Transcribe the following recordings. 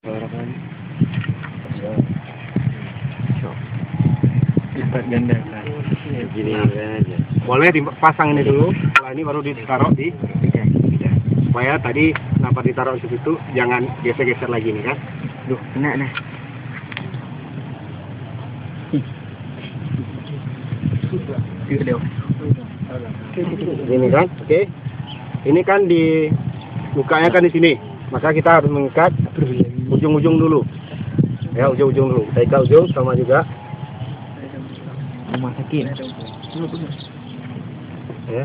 Orang lagi. Lipat gandakan. Gini aja. Boleh dipasang ini dulu. Setelah ini baru ditaruh di supaya tadi kenapa ditaruh di situ jangan geser-geser lagi nih kan. Duh, kena nah. Ini kan, oke. Ini kan di lukanya kan di sini. Maka kita harus mengikat ujung-ujung dulu. Ya, ujung-ujung dulu. Kita ikat ujung sama juga. Rumah sakit. Ya.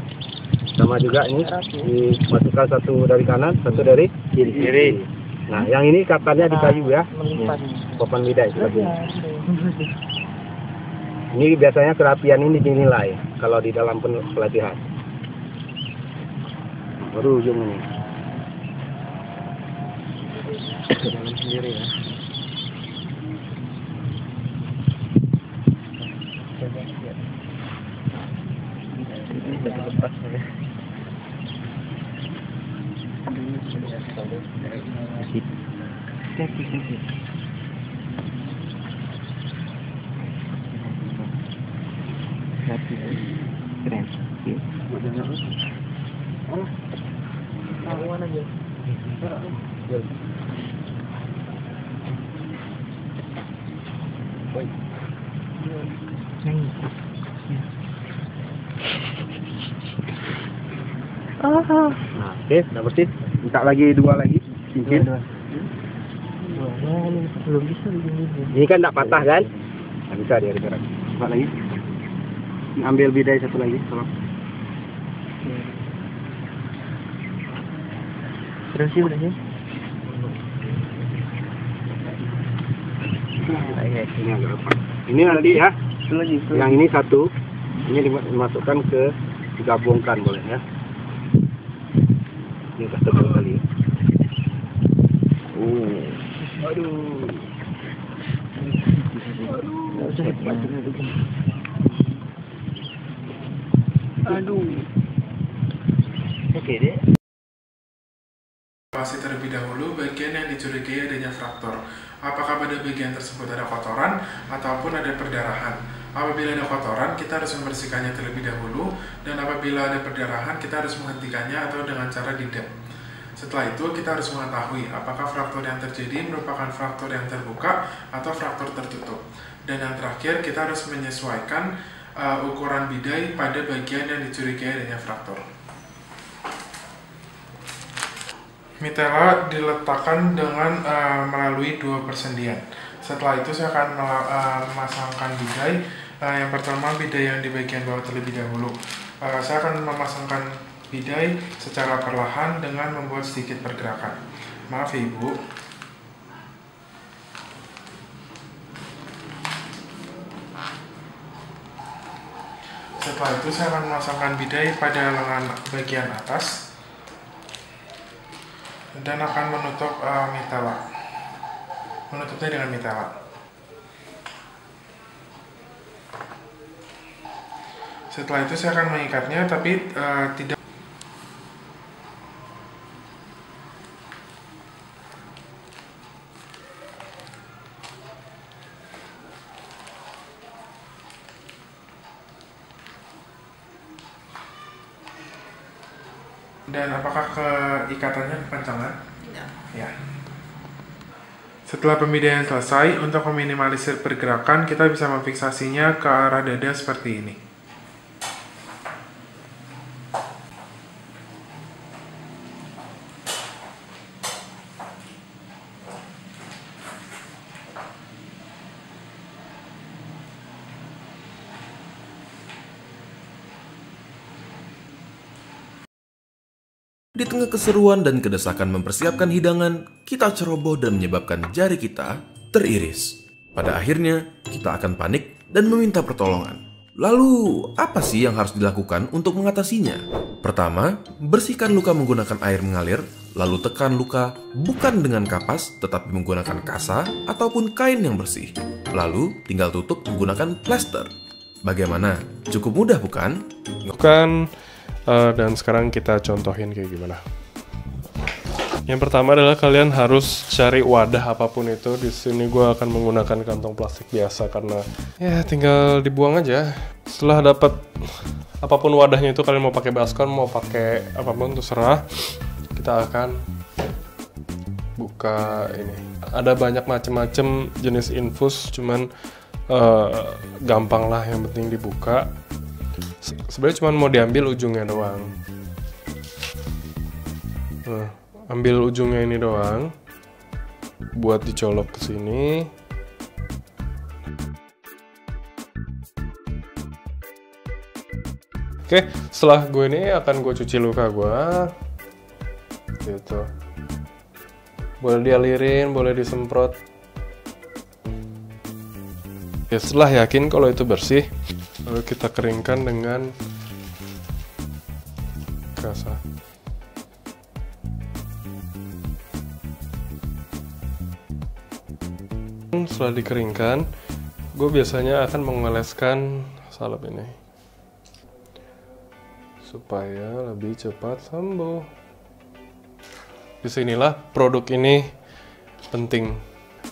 Sama juga ini dimasukkan satu dari kanan, satu dari kiri. Nah, yang ini ikatannya di kayu ya. Papan lidah itu lagi. Ini biasanya kerapian ini dinilai kalau di dalam pelatihan. Baru ujung ini. Jalan sendiri ya. Lepas ya. Sip. Keren. Taruhan aja. Nah, oke, sudah bersih. Minta lagi dua lagi, cincin. Belum bisa begini. Ini kan tidak patah kan? Nah, bisa dia gerak. Coba lagi. Ambil bidai satu lagi, tolong. Terus sih udah sih. Ini agak lepas. Ini nanti ya. Yang ini satu. Ini dimasukkan ke digabungkan boleh ya. Ini satu kali. Aduh. Oke deh. Evaluasi terlebih dahulu bagian yang dicurigai adanya fraktur. Apakah pada bagian tersebut ada kotoran ataupun ada perdarahan. Apabila ada kotoran, kita harus membersihkannya terlebih dahulu, dan apabila ada perdarahan, kita harus menghentikannya atau dengan cara didam. Setelah itu, kita harus mengetahui apakah fraktur yang terjadi merupakan fraktur yang terbuka atau fraktur tertutup. Dan yang terakhir, kita harus menyesuaikan ukuran bidai pada bagian yang dicurigai adanya fraktur. Mitela diletakkan dengan melalui dua persendian. Setelah itu saya akan memasangkan bidai. Yang pertama bidai yang di bagian bawah terlebih dahulu. Saya akan memasangkan bidai secara perlahan dengan membuat sedikit pergerakan. Maaf ya Ibu. Setelah itu saya akan memasangkan bidai pada lengan bagian atas dan akan menutup mitela. Menutupnya dengan mitela. Setelah itu saya akan mengikatnya, tapi tidak. Dan apakah keikatannya kepanjangan? Tidak. Ya. Setelah pembidaian selesai, untuk meminimalisir pergerakan, kita bisa memfiksasinya ke arah dada seperti ini. Di tengah keseruan dan kedesakan mempersiapkan hidangan, kita ceroboh dan menyebabkan jari kita teriris. Pada akhirnya, kita akan panik dan meminta pertolongan. Lalu, apa sih yang harus dilakukan untuk mengatasinya? Pertama, bersihkan luka menggunakan air mengalir, lalu tekan luka bukan dengan kapas, tetapi menggunakan kasa ataupun kain yang bersih. Lalu, tinggal tutup menggunakan plester. Bagaimana? Cukup mudah bukan? Bukan. Dan sekarang kita contohin kayak gimana. Yang pertama adalah kalian harus cari wadah apapun itu. Di sini gue akan menggunakan kantong plastik biasa karena ya tinggal dibuang aja. Setelah dapat apapun wadahnya itu, kalian mau pakai baskom, mau pakai apapun terserah. Kita akan buka ini. Ada banyak macam-macam jenis infus, cuman gampang lah, yang penting dibuka. Sebenarnya cuma mau diambil ujungnya doang. Nah, ambil ujungnya ini doang buat dicolok ke sini. Oke, setelah gue ini akan gue cuci luka gue gitu. Boleh dialirin, boleh disemprot. Ya, setelah yakin kalau itu bersih, lalu kita keringkan dengan kasa. Setelah dikeringkan, gue biasanya akan mengoleskan salep ini supaya lebih cepat sembuh. Disinilah produk ini penting.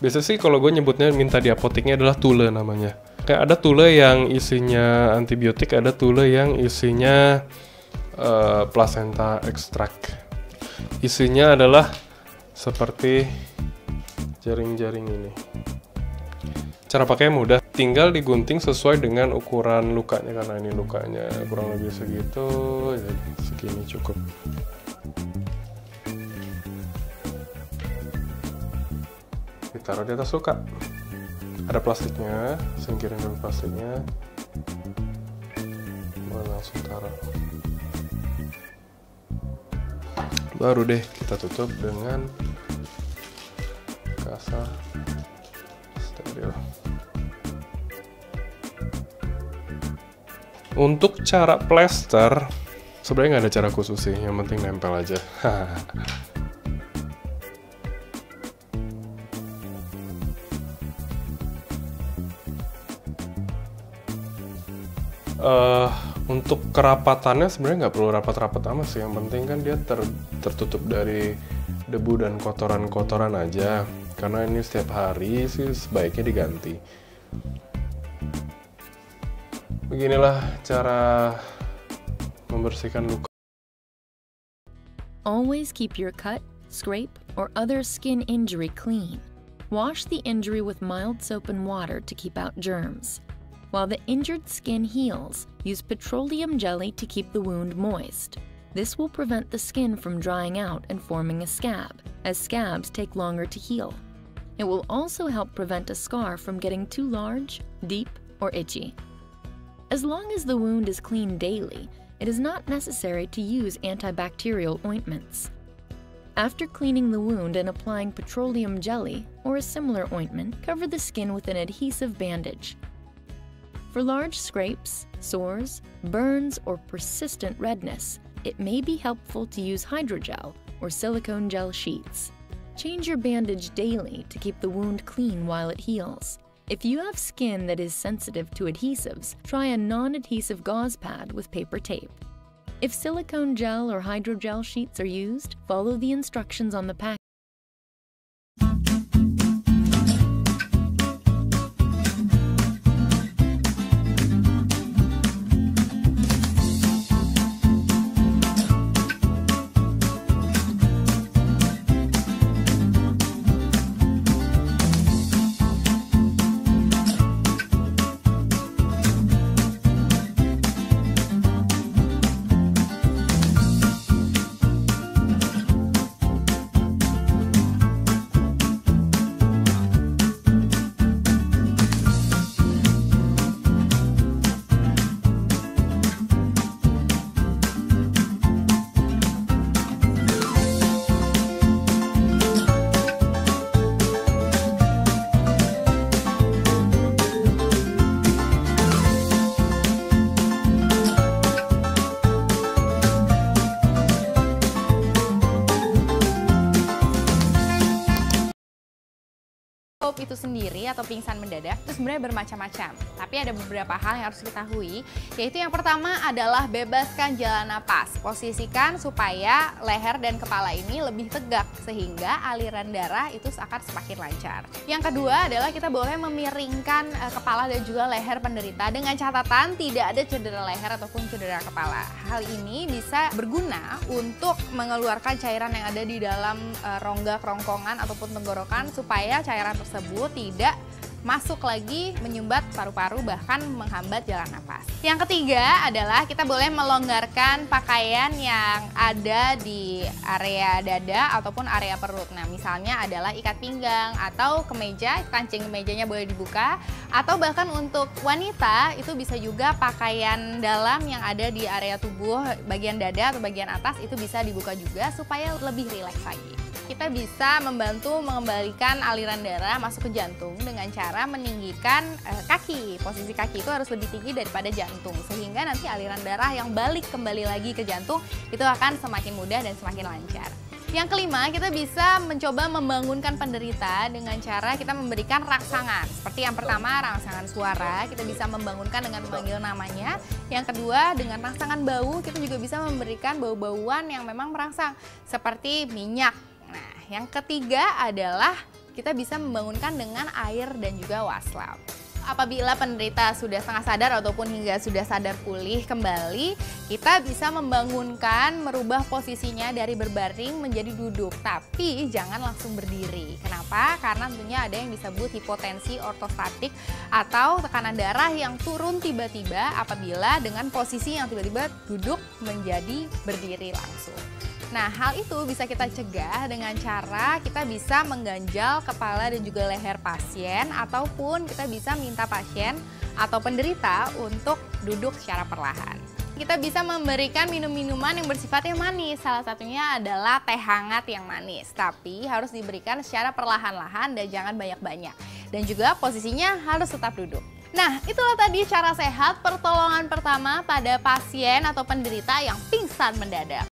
Biasanya sih kalau gue nyebutnya minta di apoteknya adalah tule namanya. Kayak ada tule yang isinya antibiotik, ada tule yang isinya placenta extract. Isinya adalah seperti jaring-jaring ini. Cara pakai mudah, tinggal digunting sesuai dengan ukuran lukanya, karena ini lukanya kurang lebih segitu, ya segini cukup. Ditaruh di atas luka. Ada plastiknya, singkirin dulu plastiknya. Langsung taruh. Baru deh kita tutup dengan kasa steril. Untuk cara plester, sebenarnya nggak ada cara khusus sih, yang penting nempel aja. Untuk kerapatannya sebenarnya nggak perlu rapat-rapat amat sih, yang penting kan dia tertutup dari debu dan kotoran-kotoran aja. Karena ini setiap hari sih sebaiknya diganti. Beginilah cara membersihkan luka. Always keep your cut, scrape, or other skin injury clean. Wash the injury with mild soap and water to keep out germs. While the injured skin heals, use petroleum jelly to keep the wound moist. This will prevent the skin from drying out and forming a scab, as scabs take longer to heal. It will also help prevent a scar from getting too large, deep, or itchy. As long as the wound is cleaned daily, it is not necessary to use antibacterial ointments. After cleaning the wound and applying petroleum jelly or a similar ointment, cover the skin with an adhesive bandage. For large scrapes, sores, burns, or persistent redness, it may be helpful to use hydrogel or silicone gel sheets. Change your bandage daily to keep the wound clean while it heals. If you have skin that is sensitive to adhesives, try a non-adhesive gauze pad with paper tape. If silicone gel or hydrogel sheets are used, follow the instructions on the pack. Stroke itu sendiri atau pingsan mendadak itu sebenarnya bermacam-macam. Tapi ada beberapa hal yang harus diketahui, yaitu yang pertama adalah bebaskan jalan napas. Posisikan supaya leher dan kepala ini lebih tegak sehingga aliran darah itu akan semakin lancar. Yang kedua adalah kita boleh memiringkan kepala dan juga leher penderita dengan catatan tidak ada cedera leher ataupun cedera kepala. Hal ini bisa berguna untuk mengeluarkan cairan yang ada di dalam rongga kerongkongan ataupun tenggorokan supaya cairan tersebut tidak masuk lagi menyumbat paru-paru bahkan menghambat jalan nafas. Yang ketiga adalah kita boleh melonggarkan pakaian yang ada di area dada ataupun area perut. Nah, misalnya adalah ikat pinggang atau kemeja, kancing kemejanya boleh dibuka, atau bahkan untuk wanita itu bisa juga pakaian dalam yang ada di area tubuh bagian dada atau bagian atas itu bisa dibuka juga supaya lebih rileks lagi. Kita bisa membantu mengembalikan aliran darah masuk ke jantung dengan cara meninggikan kaki. Posisi kaki itu harus lebih tinggi daripada jantung sehingga nanti aliran darah yang balik kembali lagi ke jantung itu akan semakin mudah dan semakin lancar. Yang kelima, kita bisa mencoba membangunkan penderita dengan cara kita memberikan rangsangan. Seperti yang pertama, rangsangan suara, kita bisa membangunkan dengan memanggil namanya. Yang kedua, dengan rangsangan bau, kita juga bisa memberikan bau-bauan yang memang merangsang, seperti minyak. Nah, yang ketiga adalah kita bisa membangunkan dengan air dan juga waslap. Apabila penderita sudah setengah sadar ataupun hingga sudah sadar pulih kembali, kita bisa membangunkan, merubah posisinya dari berbaring menjadi duduk. Tapi jangan langsung berdiri. Kenapa? Karena tentunya ada yang disebut hipotensi ortostatik atau tekanan darah yang turun tiba-tiba apabila dengan posisi yang tiba-tiba duduk menjadi berdiri langsung. Nah, hal itu bisa kita cegah dengan cara kita bisa mengganjal kepala dan juga leher pasien ataupun kita bisa minta pasien atau penderita untuk duduk secara perlahan. Kita bisa memberikan minum-minuman yang bersifatnya manis, salah satunya adalah teh hangat yang manis. Tapi harus diberikan secara perlahan-lahan dan jangan banyak-banyak. Dan juga posisinya harus tetap duduk. Nah, itulah tadi cara sehat pertolongan pertama pada pasien atau penderita yang pingsan mendadak.